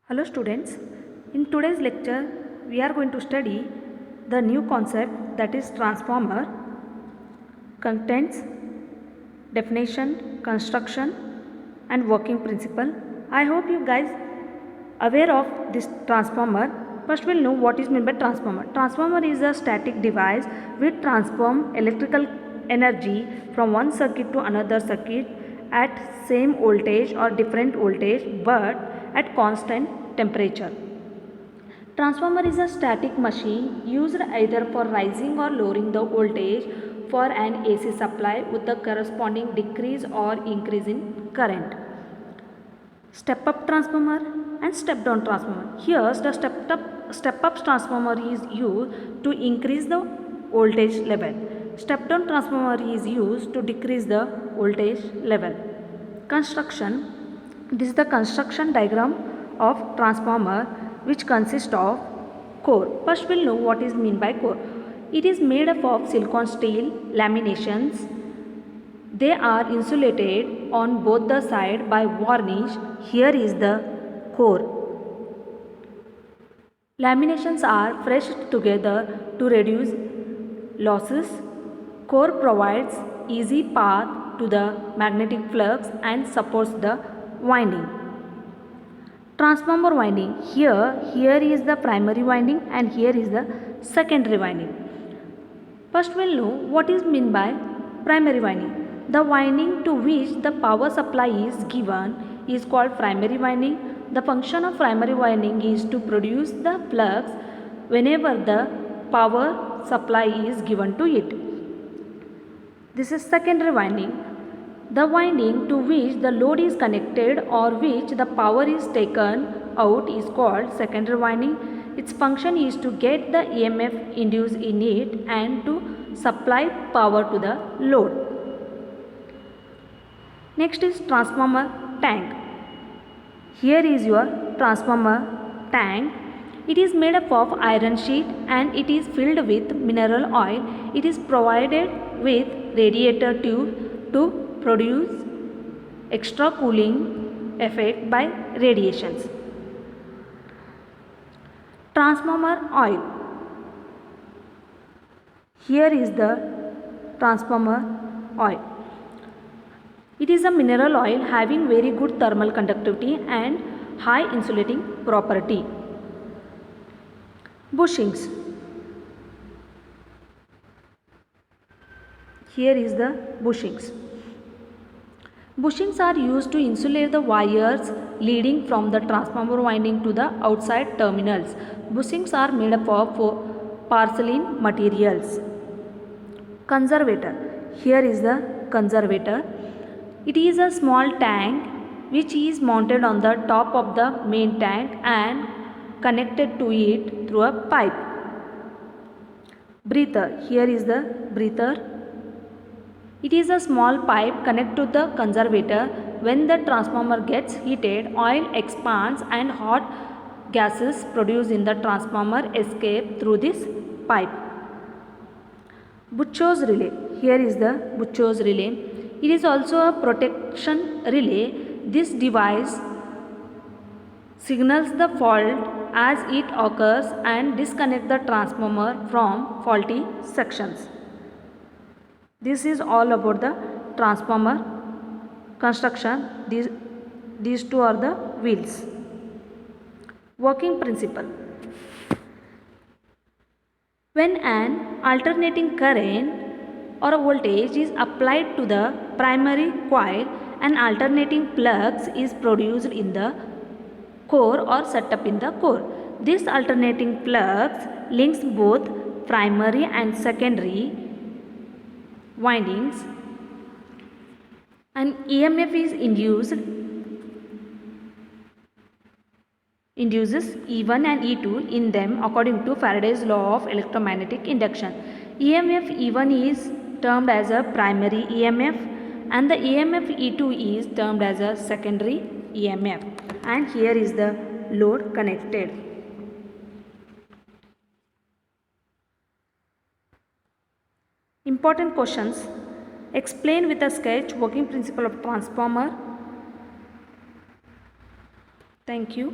Hello students, in today's lecture we are going to study the new concept, that is transformer, contents, definition, construction and working principle. I hope you guys aware of this transformer. First we'll know what is meant by transformer. Transformer is a static device which transform electrical energy from one circuit to another circuit at same voltage or different voltage but at constant temperature. Transformer is a static machine used either for rising or lowering the voltage for an AC supply with a corresponding decrease or increase in current. Step up transformer and step down transformer. Here the step up transformer is used to increase the voltage level. Step down transformer is used to decrease the voltage level. Construction. This is the construction diagram of transformer which consists of core. First we'll know what is meant by core. It is made up of silicon steel laminations. They are insulated on both the side by varnish. Here is the core. Laminations are pressed together to reduce losses. Core provides easy path to the magnetic flux and supports the winding. Transformer winding. Here is the primary winding and here is the secondary winding. First we'll know what is meant by primary winding. The winding to which the power supply is given is called primary winding. The function of primary winding is to produce the flux whenever the power supply is given to it. This is secondary winding. The winding to which the load is connected or which the power is taken out is called secondary winding. Its function is to get the EMF induced in it and to supply power to the load. Next is transformer tank. Here is your transformer tank. It is made up of iron sheet and it is filled with mineral oil. It is provided with radiator tube to produce extra cooling effect by radiations. Transformer oil. Here is the transformer oil. It is a mineral oil having very good thermal conductivity and high insulating property. Bushings. Here is the bushings. Bushings are used to insulate the wires leading from the transformer winding to the outside terminals. Bushings are made up of porcelain materials. Conservator. Here is the conservator. It is a small tank which is mounted on the top of the main tank and connected to it through a pipe. Breather. Here is the breather. It is a small pipe connected to the conservator. When the transformer gets heated, oil expands and hot gases produced in the transformer escape through this pipe. Butcher's relay. Here is the butcher's relay. It is also a protection relay. This device signals the fault as it occurs and disconnects the transformer from faulty sections. This is all about the transformer construction. These two are the wheels. Working principle. When an alternating current or a voltage is applied to the primary coil, an alternating flux is produced in the core or set up in the core. This alternating flux links both primary and secondary windings, and EMF is induces E1 and E2 in them according to Faraday's law of electromagnetic induction. EMF E1 is termed as a primary EMF and the EMF E2 is termed as a secondary EMF, and here is the load connected. Important questions. Explain with a sketch working principle of transformer. Thank you.